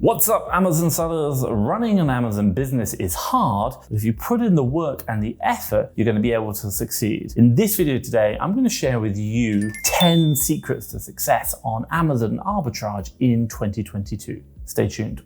What's up, Amazon sellers? Running an Amazon business is hard, but if you put in the work and the effort, you're going to be able to succeed. In this video today, I'm going to share with you 10 secrets to success on Amazon arbitrage in 2022. Stay tuned.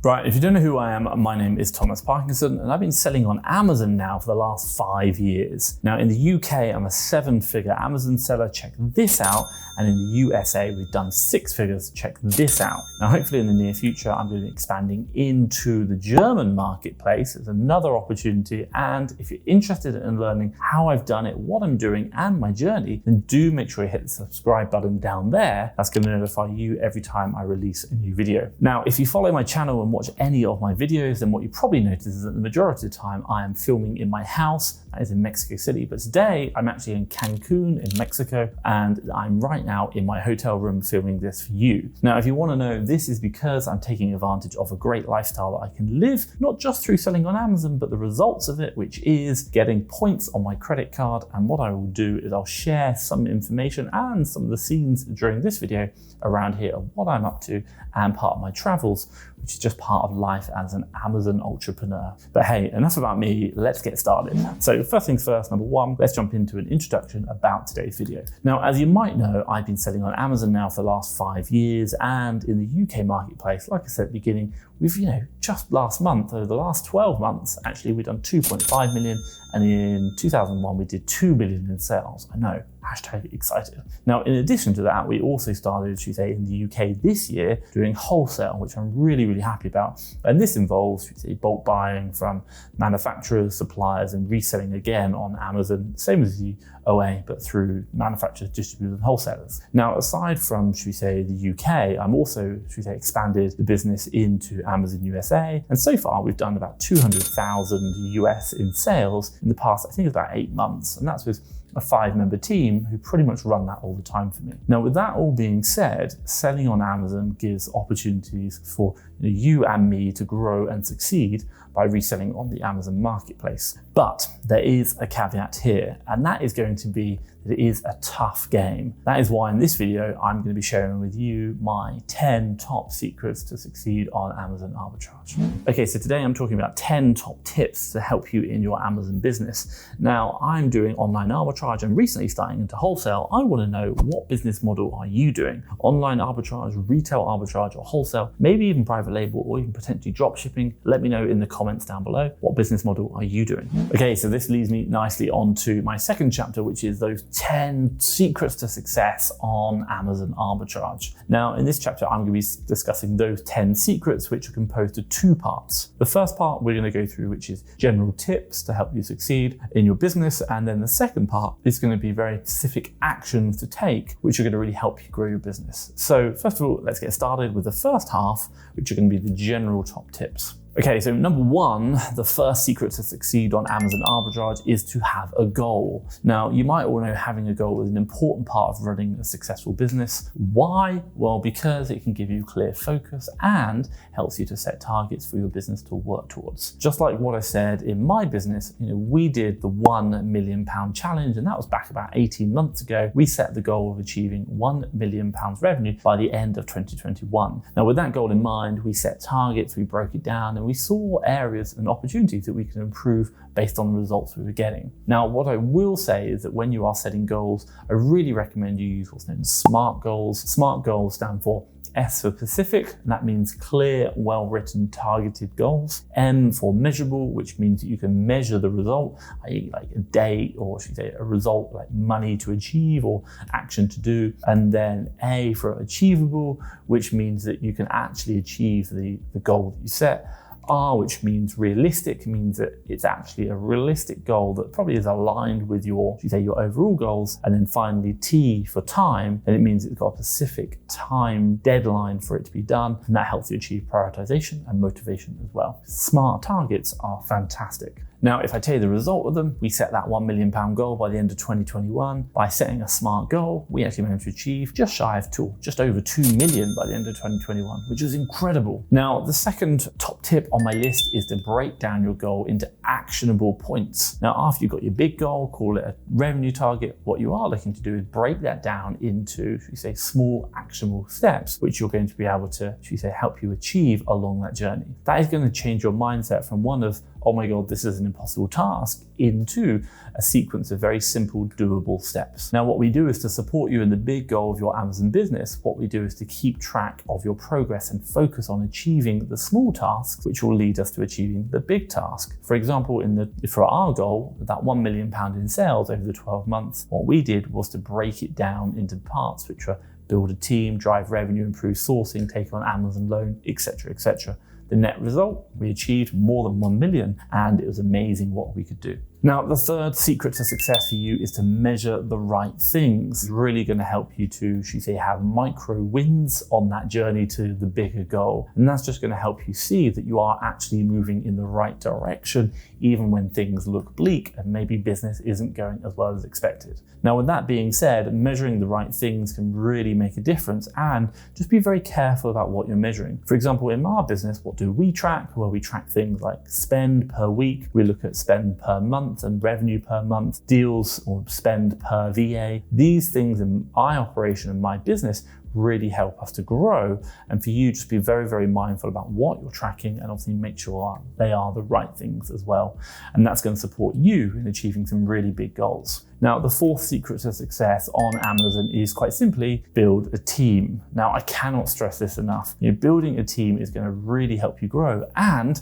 Right, if you don't know who I am, my name is Thomas Parkinson, and I've been selling on Amazon now for the last 5 years. Now in the UK, I'm a 7-figure Amazon seller, check this out, and in the USA, we've done 6 figures, check this out. Now hopefully in the near future, I'm going to be expanding into the German marketplace. It's another opportunity, and if you're interested in learning how I've done it, what I'm doing, and my journey, then do make sure you hit the subscribe button down there. That's going to notify you every time I release a new video. Now, if you follow my channel and watch any of my videos, then what you probably notice is that the majority of the time I am filming in my house, that is in Mexico City. But today I'm actually in Cancun in Mexico, and I'm right now in my hotel room filming this for you. Now, if you want to know, this is because I'm taking advantage of a great lifestyle that I can live, not just through selling on Amazon, but the results of it, which is getting points on my credit card. And what I will do is I'll share some information and some of the scenes during this video around here of what I'm up to and part of my travels, which is just part of life as an Amazon entrepreneur. But hey, enough about me, let's get started. So first things first, number one, let's jump into an introduction about today's video. Now, as you might know, I've been selling on Amazon now for the last 5 years, and in the UK marketplace, like I said at the beginning, we've, just last month, over the last 12 months, actually, we've done 2.5 million, and in 2001, we did 2 million in sales. I know, hashtag excited. Now, in addition to that, we also started, should we say, in the UK this year, doing wholesale, which I'm really happy about. And this involves, should we say, bulk buying from manufacturers, suppliers, and reselling again on Amazon, same as the OA, but through manufacturers, distributors, and wholesalers. Now, aside from, should we say, the UK, I'm also, should we say, expanded the business into Amazon USA. And so far, we've done about 200,000 US in sales in the past, I think it's about 8 months. And that's with a 5-member team who pretty much run that all the time for me. Now, with that all being said, selling on Amazon gives opportunities for you and me to grow and succeed by reselling on the Amazon marketplace. But there is a caveat here, and that is going to be that it is a tough game. That is why in this video, I'm going to be sharing with you my 10 top secrets to succeed on Amazon arbitrage. Okay, so today I'm talking about 10 top tips to help you in your Amazon business. Now, I'm doing online arbitrage and recently starting into wholesale. I want to know, what business model are you doing? Online arbitrage, retail arbitrage, or wholesale, maybe even private label, or even potentially drop shipping. Let me know in the comments down below, what business model are you doing? Okay, so this leads me nicely on to my second chapter, which is those 10 secrets to success on Amazon arbitrage. Now, in this chapter, I'm going to be discussing those 10 secrets, which are composed of 2 parts. The first part we're going to go through, which is general tips to help you succeed in your business. And then the second part is going to be very specific actions to take, which are going to really help you grow your business. So first of all, let's get started with the first half, which are going to be the general top tips. Okay, so number 1, the first secret to succeed on Amazon arbitrage is to have a goal. Now, you might all know having a goal is an important part of running a successful business. Why? Well, because it can give you clear focus and helps you to set targets for your business to work towards. Just like what I said in my business, we did the £1 million challenge, and that was back about 18 months ago. We set the goal of achieving £1 million revenue by the end of 2021. Now, with that goal in mind, we set targets, we broke it down, and we saw areas and opportunities that we can improve based on the results we were getting. Now, what I will say is that when you are setting goals, I really recommend you use what's known as SMART goals. SMART goals stand for S for specific, and that means clear, well-written, targeted goals. M for measurable, which means that you can measure the result, i.e. like a date, or should we say a result like money to achieve or action to do. And then A for achievable, which means that you can actually achieve the goal that you set. R, which means realistic, means that it's actually a realistic goal that probably is aligned with your overall goals. And then finally T for time, and it means it's got a specific time deadline for it to be done, and that helps you achieve prioritization and motivation as well. SMART targets are fantastic. Now, if I tell you the result of them, we set that £1 million goal by the end of 2021. By setting a smart goal, we actually managed to achieve just shy of just over 2 million by the end of 2021, which is incredible. Now, the second top tip on my list is to break down your goal into actionable points. Now, after you've got your big goal, call it a revenue target, what you are looking to do is break that down into, should we say, small actionable steps, which you're going to be able to, should we say, help you achieve along that journey. That is going to change your mindset from one of, oh my God, this is an impossible task, into a sequence of very simple, doable steps. Now, what we do is to support you in the big goal of your Amazon business. What we do is to keep track of your progress and focus on achieving the small tasks, which will lead us to achieving the big task. For example, for our goal, that £1 million in sales over the 12 months, what we did was to break it down into parts, which are build a team, drive revenue, improve sourcing, take on Amazon loan, etc., etc. The net result, we achieved more than 1 million, and it was amazing what we could do. Now, the third secret to success for you is to measure the right things. It's really going to help you to, should we say, have micro wins on that journey to the bigger goal. And that's just going to help you see that you are actually moving in the right direction, even when things look bleak and maybe business isn't going as well as expected. Now, with that being said, measuring the right things can really make a difference, and just be very careful about what you're measuring. For example, in our business, what do we track? Well, we track things like spend per week. We look at spend per month and revenue per month, deals or spend per VA. These things in my operation and my business really help us to grow, and for you, just be very, very mindful about what you're tracking, and obviously make sure they are the right things as well. And that's going to support you in achieving some really big goals. Now, the fourth secret to success on Amazon is quite simply build a team. Now, I cannot stress this enough. Building a team is going to really help you grow, and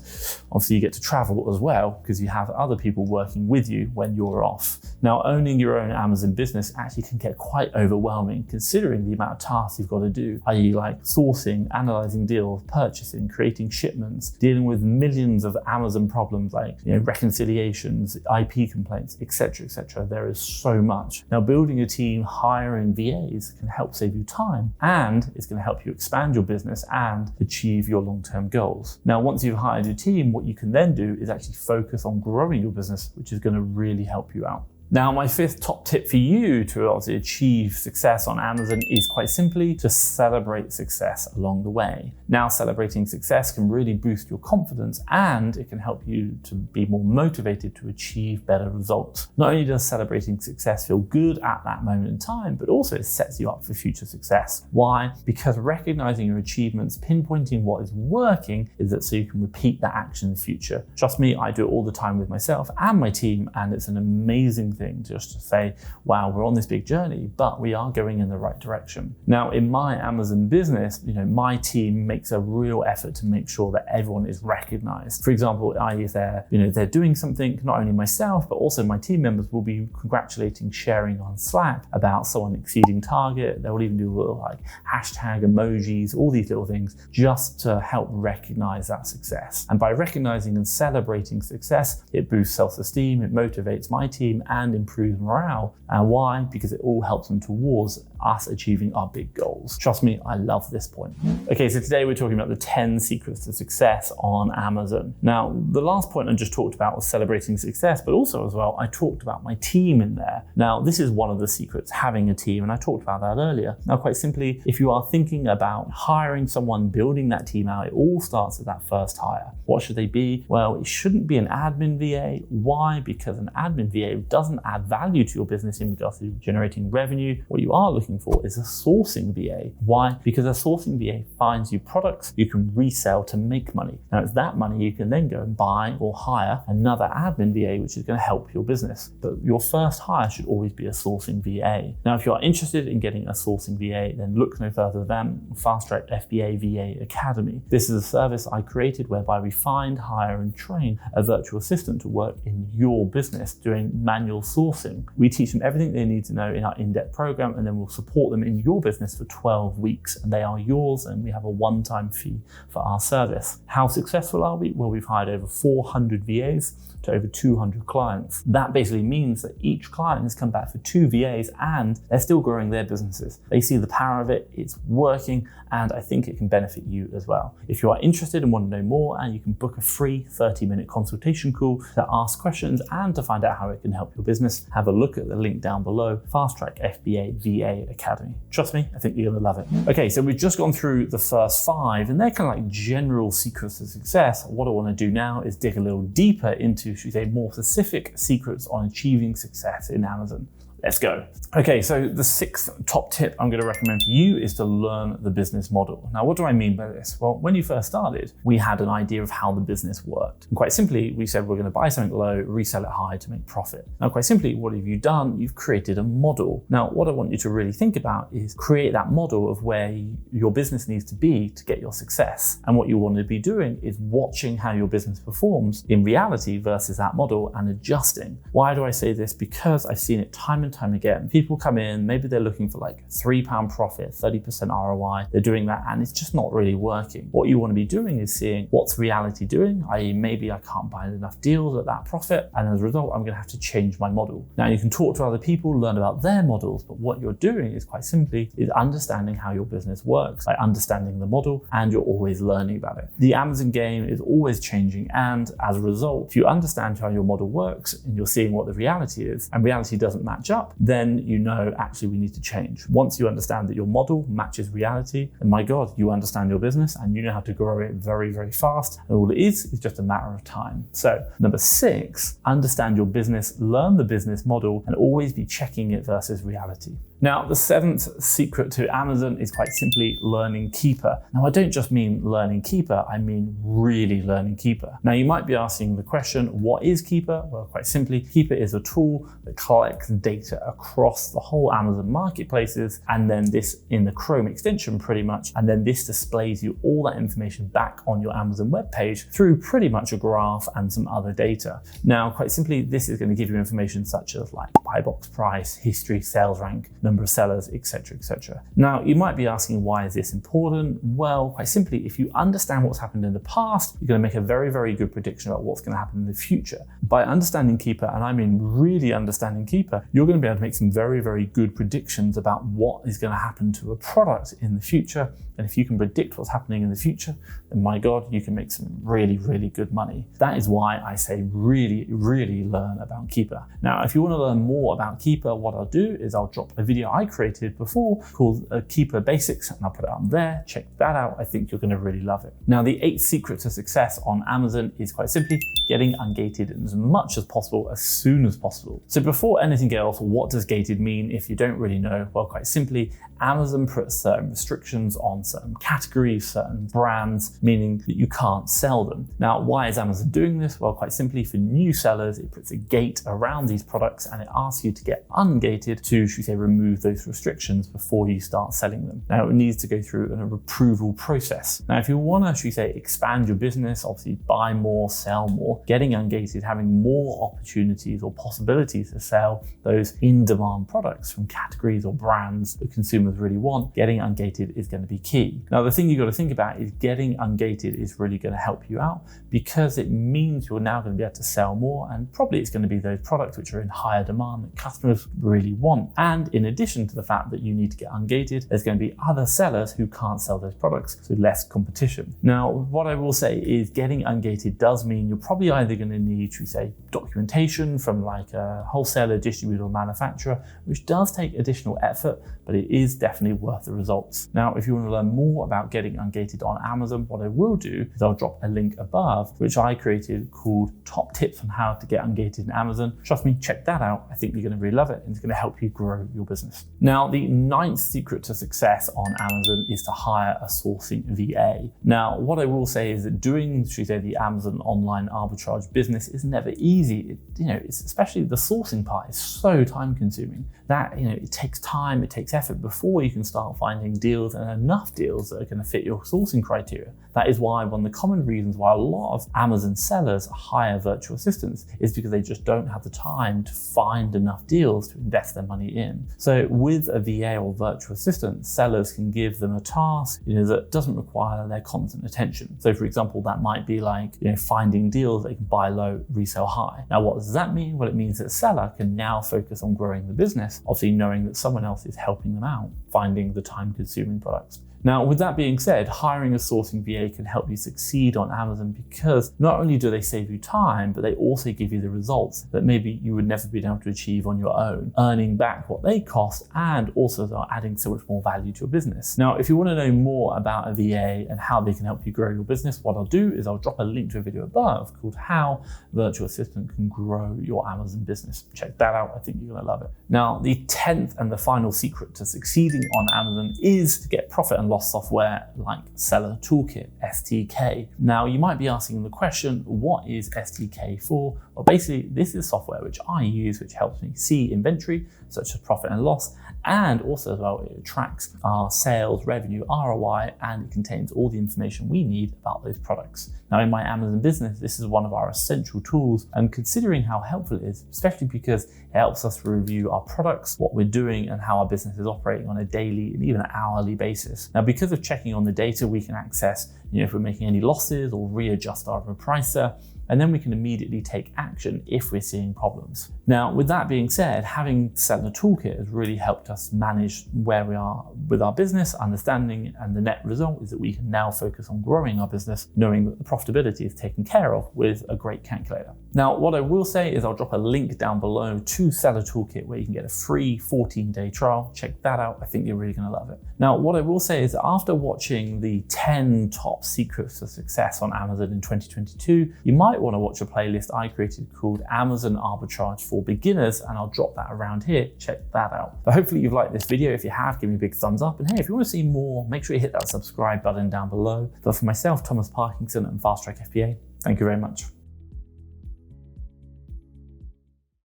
obviously you get to travel as well because you have other people working with you when you're off. Now, owning your own Amazon business actually can get quite overwhelming considering the amount of tasks you've got to do, i.e. like sourcing, analyzing deals, purchasing, creating shipments, dealing with millions of Amazon problems like reconciliations, IP complaints, etc., etc. There is so much. Now, building a team, hiring VAs can help save you time, and it's going to help you expand your business and achieve your long-term goals. Now, once you've hired your team, what you can then do is actually focus on growing your business, which is going to really help you out. Now, my fifth top tip for you to obviously achieve success on Amazon is quite simply to celebrate success along the way. Now, celebrating success can really boost your confidence, and it can help you to be more motivated to achieve better results. Not only does celebrating success feel good at that moment in time, but also it sets you up for future success. Why? Because recognizing your achievements, pinpointing what is working, is that so you can repeat that action in the future. Trust me, I do it all the time with myself and my team, and it's an amazing thing just to say, wow, we're on this big journey, but we are going in the right direction. Now, in my Amazon business, my team makes a real effort to make sure that everyone is recognized. For example, if they're doing something, not only myself, but also my team members will be congratulating, sharing on Slack about someone exceeding target. They will even do little like hashtag emojis, all these little things just to help recognize that success. And by recognizing and celebrating success, it boosts self-esteem, it motivates my team, and improves morale. And why? Because it all helps them towards us achieving our big goals. Trust me, I love this point. Okay, so today we're talking about the 10 secrets to success on Amazon. Now, the last point I just talked about was celebrating success, but also as well, I talked about my team in there. Now, this is one of the secrets, having a team, and I talked about that earlier. Now, quite simply, if you are thinking about hiring someone, building that team out, it all starts at that first hire. What should they be? Well, it shouldn't be an admin VA. Why? Because an admin VA doesn't add value to your business in regards to generating revenue. What you are looking for is a sourcing VA. Why? Because a sourcing VA finds you products you can resell to make money. Now, it's that money you can then go and buy or hire another admin VA, which is going to help your business. But your first hire should always be a sourcing VA. Now, if you're interested in getting a sourcing VA, then look no further than FastTrackFBA VA Academy. This is a service I created whereby we find, hire, and train a virtual assistant to work in your business doing manual sourcing. We teach them everything they need to know in our in-depth program, and then we'll support them in your business for 12 weeks, and they are yours, and we have a one-time fee for our service. How successful are we? Well, we've hired over 400 VAs to over 200 clients. That basically means that each client has come back for 2 VAs and they're still growing their businesses. They see the power of it, it's working, and I think it can benefit you as well. If you are interested and want to know more, and you can book a free 30-minute consultation call to ask questions and to find out how it can help your business, have a look at the link down below, FastTrackFBA VA Academy. Trust me, I think you're gonna love it. Okay, so we've just gone through the first 5, and they're kind of like general secrets to success. What I want to do now is dig a little deeper into, should we say, more specific secrets on achieving success in Amazon. Let's go. Okay, so the 6th top tip I'm going to recommend for you is to learn the business model. Now, what do I mean by this? Well, when you first started, we had an idea of how the business worked. And quite simply, we said we're going to buy something low, resell it high to make profit. Now, quite simply, what have you done? You've created a model. Now, what I want you to really think about is create that model of where your business needs to be to get your success. And what you want to be doing is watching how your business performs in reality versus that model and adjusting. Why do I say this? Because I've seen it time and time again. People come in, maybe they're looking for like £3 profit, 30% ROI. They're doing that and it's just not really working. What you want to be doing is seeing what's reality doing, i.e. maybe I can't buy enough deals at that profit, and as a result, I'm going to have to change my model. Now, you can talk to other people, learn about their models, but what you're doing is quite simply is understanding how your business works, by understanding the model, and you're always learning about it. The Amazon game is always changing, and as a result, if you understand how your model works and you're seeing what the reality is, and reality doesn't match up, then you know actually we need to change. Once you understand that your model matches reality, and my God, you understand your business and you know how to grow it very, very fast. And all it is just a matter of time. So number 6, understand your business, learn the business model, and always be checking it versus reality. Now, the 7th secret to Amazon is quite simply learning Keeper. Now, I don't just mean learning Keeper, I mean really learning Keeper. Now, you might be asking the question, what is Keeper? Well, quite simply, Keeper is a tool that collects data across the whole Amazon marketplaces, and then this in the Chrome extension pretty much, and then this displays you all that information back on your Amazon webpage through pretty much a graph and some other data. Now, quite simply, this is going to give you information such as like buy box price, history, sales rank, number of sellers, etc., etc. Now, you might be asking, why is this important? Well, quite simply, if you understand what's happened in the past, you're going to make a very, very good prediction about what's going to happen in the future. By understanding Keeper, and I mean really understanding Keeper, you're going to be able to make some very, very good predictions about what is going to happen to a product in the future. And if you can predict what's happening in the future, then my God, you can make some really, really good money. That is why I say really, really learn about Keeper. Now, if you want to learn more about Keeper, what I'll do is I'll drop a video I created before called Keeper Basics, and I'll put it up there. Check that out. I think you're going to really love it. Now, the 8th secret to success on Amazon is quite simply getting ungated as much as possible, as soon as possible. So before anything else, what does gated mean if you don't really know? Well, quite simply, Amazon puts certain restrictions on certain categories, certain brands, meaning that you can't sell them. Now, why is Amazon doing this? Well, quite simply, for new sellers, it puts a gate around these products and it asks you to get ungated to, should we say, remove those restrictions before you start selling them. Now, it needs to go through an approval process. Now, if you want to, should we say, expand your business, obviously buy more, sell more, getting ungated, having more opportunities or possibilities to sell those in-demand products from categories or brands that consumers really want, getting ungated is going to be key. Now, the thing you've got to think about is getting ungated is really going to help you out because it means you're now going to be able to sell more, and probably it's going to be those products which are in higher demand that customers really want. And in addition to the fact that you need to get ungated, there's going to be other sellers who can't sell those products, so less competition. Now, what I will say is getting ungated does mean you're probably either going to need, should we say, documentation from like a wholesaler, distributor, or manufacturer, which does take additional effort, but it is definitely worth the results. Now, if you want to learn more about getting ungated on Amazon, what I will do is I'll drop a link above, which I created called Top Tips on How to Get Ungated in Amazon. Trust me, check that out. I think you're going to really love it, and it's going to help you grow your business. Now, the 9th secret to success on Amazon is to hire a sourcing VA. Now, what I will say is that doing, should we say, the Amazon online arbitrage business is never easy. It's especially the sourcing part is so time consuming that, it takes time, it takes effort before you can start finding deals and enough deals that are going to fit your sourcing criteria. That is why one of the common reasons why a lot of Amazon sellers hire virtual assistants is because they just don't have the time to find enough deals to invest their money in. So So with a VA or virtual assistant, sellers can give them a task, that doesn't require their constant attention. So for example, that might be like, finding deals they can buy low, resell high. Now, what does that mean? Well, it means that a seller can now focus on growing the business, obviously knowing that someone else is helping them out, finding the time-consuming products. Now, with that being said, hiring a sourcing VA can help you succeed on Amazon because not only do they save you time, but they also give you the results that maybe you would never be able to achieve on your own, earning back what they cost and also are adding so much more value to your business. Now, if you want to know more about a VA and how they can help you grow your business, what I'll do is I'll drop a link to a video above called How Virtual Assistant Can Grow Your Amazon Business. Check that out. I think you're going to love it. Now, the 10th and the final secret to succeeding on Amazon is to get profit and loss software like Seller Toolkit, STK. Now, you might be asking the question, what is STK for? Well, basically, this is software which I use, which helps me see inventory, such as profit and loss, and also as well, it tracks our sales, revenue, ROI, and it contains all the information we need about those products. Now, in my Amazon business, this is one of our essential tools, and considering how helpful it is, especially because it helps us to review our products, what we're doing, and how our business is operating on a daily and even hourly basis. Now, because of checking on the data, we can access, if we're making any losses or readjust our pricer, and then we can immediately take action if we're seeing problems. Now, with that being said, having Seller Toolkit has really helped us manage where we are with our business, understanding, and the net result is that we can now focus on growing our business, knowing that the profitability is taken care of with a great calculator. Now, what I will say is I'll drop a link down below to Seller Toolkit where you can get a free 14-day trial. Check that out. I think you're really gonna love it. Now, what I will say is that after watching the 10 top secrets to success on Amazon in 2022, you might want to watch a playlist I created called Amazon Arbitrage for Beginners, and I'll drop that around here. Check that out. But hopefully you've liked this video. If you have, give me a big thumbs up. And hey, if you want to see more, make sure you hit that subscribe button down below. But for myself, Thomas Parkinson and FastTrackFBA, thank you very much.